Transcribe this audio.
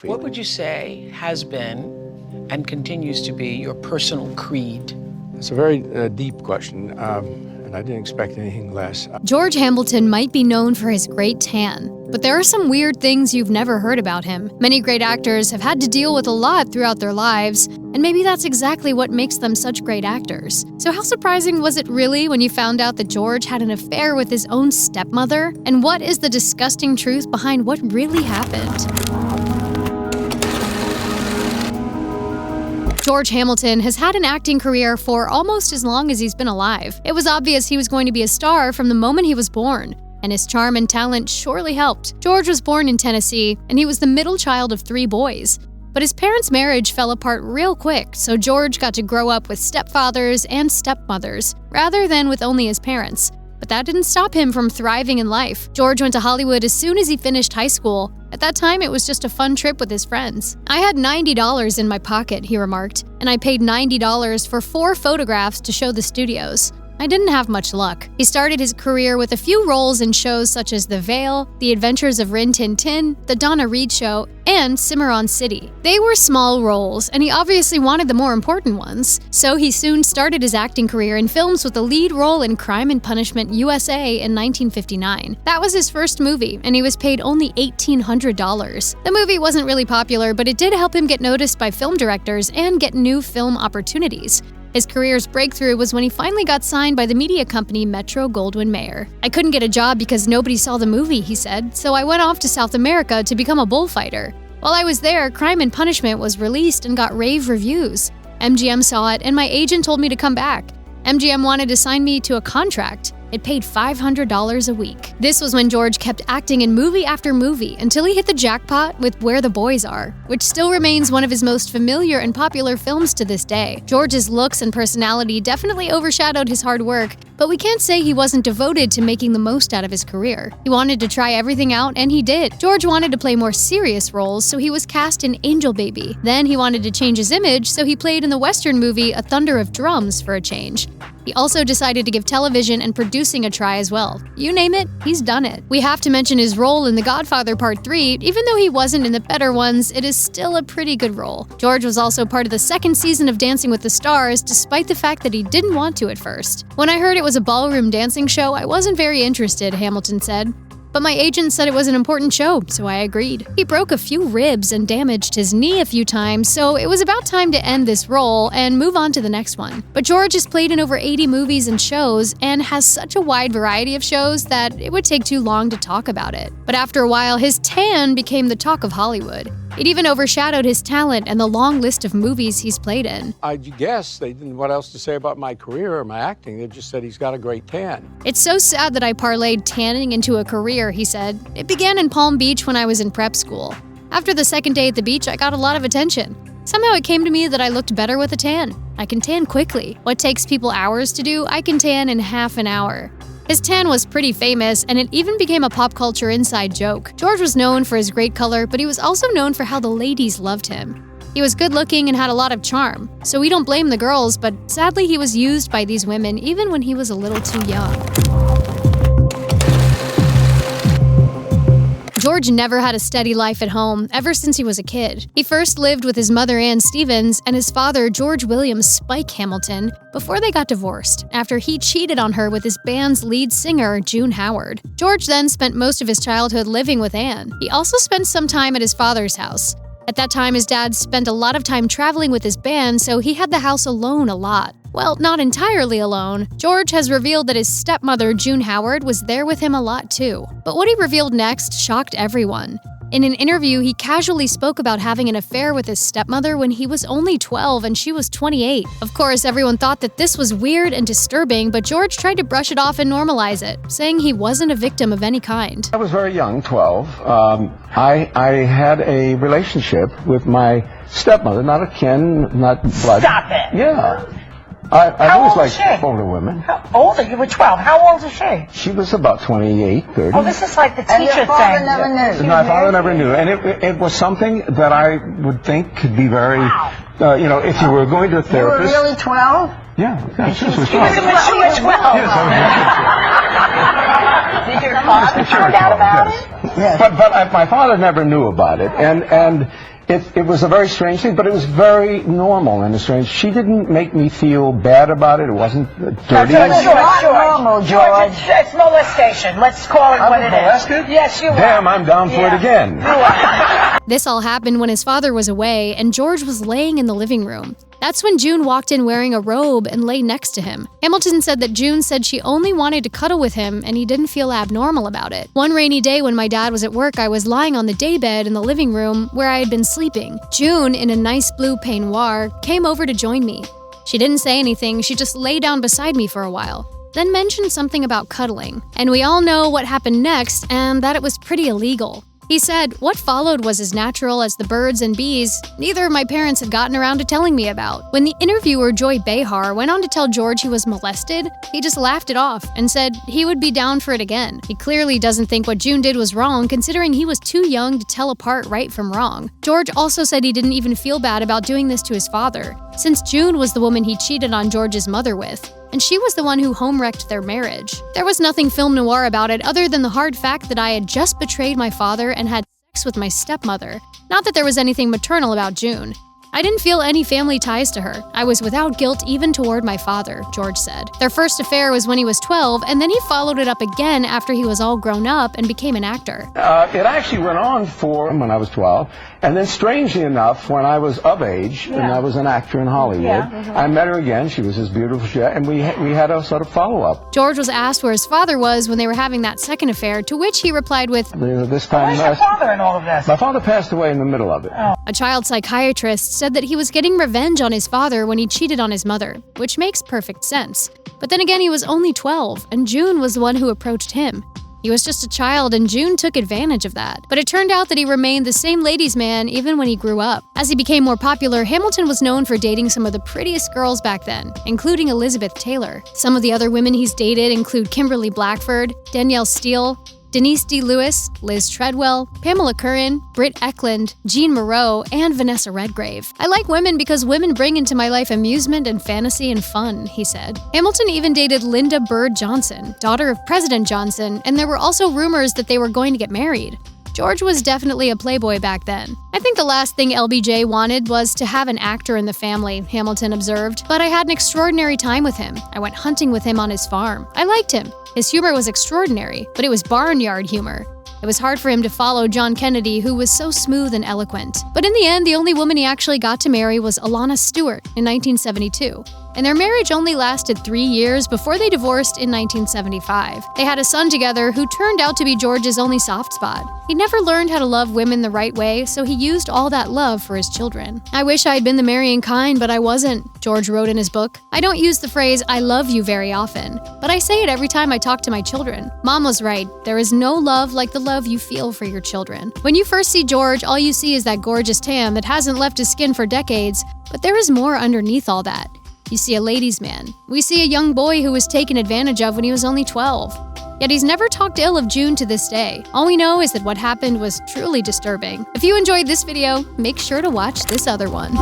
What would you say has been and continues to be your personal creed? It's a very deep question, and I didn't expect anything less. George Hamilton might be known for his great tan, but there are some weird things you've never heard about him. Many great actors have had to deal with a lot throughout their lives, and maybe that's exactly what makes them such great actors. So how surprising was it really when you found out that George had an affair with his own stepmother? And what is the disgusting truth behind what really happened? George Hamilton has had an acting career for almost as long as he's been alive. It was obvious he was going to be a star from the moment he was born, and his charm and talent surely helped. George was born in Tennessee, and he was the middle child of 3 boys. But his parents' marriage fell apart real quick, so George got to grow up with stepfathers and stepmothers, rather than with only his parents. But that didn't stop him from thriving in life. George went to Hollywood as soon as he finished high school. At that time, it was just a fun trip with his friends. "I had $90 in my pocket," he remarked, "and I paid $90 for 4 photographs to show the studios. I didn't have much luck." He started his career with a few roles in shows such as The Veil, The Adventures of Rin Tin Tin, The Donna Reed Show, and Cimarron City. They were small roles, and he obviously wanted the more important ones. So he soon started his acting career in films with the lead role in Crime and Punishment USA in 1959. That was his first movie, and he was paid only $1,800. The movie wasn't really popular, but it did help him get noticed by film directors and get new film opportunities. His career's breakthrough was when he finally got signed by the media company Metro-Goldwyn-Mayer. "I couldn't get a job because nobody saw the movie," he said, "so I went off to South America to become a bullfighter. While I was there, Crime and Punishment was released and got rave reviews. MGM saw it, and my agent told me to come back. MGM wanted to sign me to a contract. It paid $500 a week." This was when George kept acting in movie after movie until he hit the jackpot with Where the Boys Are, which still remains one of his most familiar and popular films to this day. George's looks and personality definitely overshadowed his hard work, but we can't say he wasn't devoted to making the most out of his career. He wanted to try everything out, and he did. George wanted to play more serious roles, so he was cast in Angel Baby. Then he wanted to change his image, so he played in the Western movie A Thunder of Drums for a change. He also decided to give television and producing a try as well. You name it, he's done it. We have to mention his role in The Godfather Part 3. Even though he wasn't in the better ones, it is still a pretty good role. George was also part of the 2nd season of Dancing with the Stars, despite the fact that he didn't want to at first. "When I heard it was a ballroom dancing show, I wasn't very interested," Hamilton said. "But my agent said it was an important show, so I agreed." He broke a few ribs and damaged his knee a few times, so it was about time to end this role and move on to the next one. But George has played in over 80 movies and shows and has such a wide variety of shows that it would take too long to talk about it. But after a while, his tan became the talk of Hollywood. It even overshadowed his talent and the long list of movies he's played in. I guess they didn't know what else to say about my career or my acting. They just said he's got a great tan. "It's so sad that I parlayed tanning into a career," he said. "It began in Palm Beach when I was in prep school. After the second day at the beach, I got a lot of attention. Somehow it came to me that I looked better with a tan. I can tan quickly. What takes people hours to do, I can tan in half an hour." His tan was pretty famous, and it even became a pop culture inside joke. George was known for his great color, but he was also known for how the ladies loved him. He was good looking and had a lot of charm, so we don't blame the girls, but sadly he was used by these women even when he was a little too young. George never had a steady life at home, ever since he was a kid. He first lived with his mother Ann Stevens and his father George William Spike Hamilton before they got divorced, after he cheated on her with his band's lead singer, June Howard. George then spent most of his childhood living with Ann. He also spent some time at his father's house. At that time, his dad spent a lot of time traveling with his band, so he had the house alone a lot. Well, not entirely alone. George has revealed that his stepmother, June Howard, was there with him a lot too. But what he revealed next shocked everyone. In an interview, he casually spoke about having an affair with his stepmother when he was only 12 and she was 28. Of course, everyone thought that this was weird and disturbing, but George tried to brush it off and normalize it, saying he wasn't a victim of any kind. I was very young, 12. I had a relationship with my stepmother, not a kin, not blood. Stop it. Yeah. I How always old is liked she? older women. How old are you? You were 12. How old is she? She was about 28, 30. Oh, this is like the And teacher your father thing. never knew. My father never knew, and it was something that I would think could be very, if you were going to a You were therapist. really 12? Yeah, she was She was 12. when she was 12. Yes, I Did your father find out about it? Yes. But my father never knew about it, and It was a very strange thing, but it was very normal and strange. She didn't make me feel bad about it. It wasn't dirty. George, normal, George. It's molestation. Let's call it what it is. Molested? Yes, you are. Damn, I'm down for it again. This all happened when his father was away and George was laying in the living room. That's when June walked in wearing a robe and lay next to him. Hamilton said that June said she only wanted to cuddle with him and he didn't feel abnormal about it. One rainy day when my dad was at work, I was lying on the daybed in the living room where I had been sleeping. June, in a nice blue peignoir, came over to join me. She didn't say anything, she just lay down beside me for a while, then mentioned something about cuddling. And we all know what happened next and that it was pretty illegal. He said, what followed was as natural as the birds and bees neither of my parents had gotten around to telling me about. When the interviewer Joy Behar went on to tell George he was molested, he just laughed it off and said he would be down for it again. He clearly doesn't think what June did was wrong, considering he was too young to tell apart right from wrong. George also said he didn't even feel bad about doing this to his father, since June was the woman he cheated on George's mother with, and she was the one who home-wrecked their marriage. There was nothing film noir about it other than the hard fact that I had just betrayed my father and had sex with my stepmother. Not that there was anything maternal about June. I didn't feel any family ties to her. I was without guilt even toward my father, George said. Their first affair was when he was 12, and then he followed it up again after he was all grown up and became an actor. It actually went on for when I was 12, and then strangely enough, when I was of age, and I was an actor in Hollywood, I met her again. She was as beautiful as she, and we had a sort of follow-up. George was asked where his father was when they were having that second affair, to which he replied with, This time, Where's your father in all of this? my father passed away in the middle of it. A child psychiatrist said that he was getting revenge on his father when he cheated on his mother, which makes perfect sense. But then again, he was only 12, and June was the one who approached him. He was just a child, and June took advantage of that. But it turned out that he remained the same ladies' man even when he grew up. As he became more popular, Hamilton was known for dating some of the prettiest girls back then, including Elizabeth Taylor. Some of the other women he's dated include Kimberly Blackford, Danielle Steele, Denise D. Lewis, Liz Treadwell, Pamela Curran, Britt Eklund, Jean Moreau, and Vanessa Redgrave. I like women because women bring into my life amusement and fantasy and fun, he said. Hamilton even dated Linda Bird Johnson, daughter of President Johnson, and there were also rumors that they were going to get married. George was definitely a playboy back then. I think the last thing LBJ wanted was to have an actor in the family, Hamilton observed, but I had an extraordinary time with him. I went hunting with him on his farm. I liked him. His humor was extraordinary, but it was barnyard humor. It was hard for him to follow John Kennedy, who was so smooth and eloquent. But in the end, the only woman he actually got to marry was Alana Stewart in 1972. And their marriage only lasted 3 years before they divorced in 1975. They had a son together who turned out to be George's only soft spot. He never learned how to love women the right way, so he used all that love for his children. I wish I had been the marrying kind, but I wasn't, George wrote in his book. I don't use the phrase, I love you very often, but I say it every time I talk to my children. Mom was right. There is no love like the love you feel for your children. When you first see George, all you see is that gorgeous tan that hasn't left his skin for decades, but there is more underneath all that. You see a ladies' man. We see a young boy who was taken advantage of when he was only 12. Yet he's never talked ill of June to this day. All we know is that what happened was truly disturbing. If you enjoyed this video, make sure to watch this other one.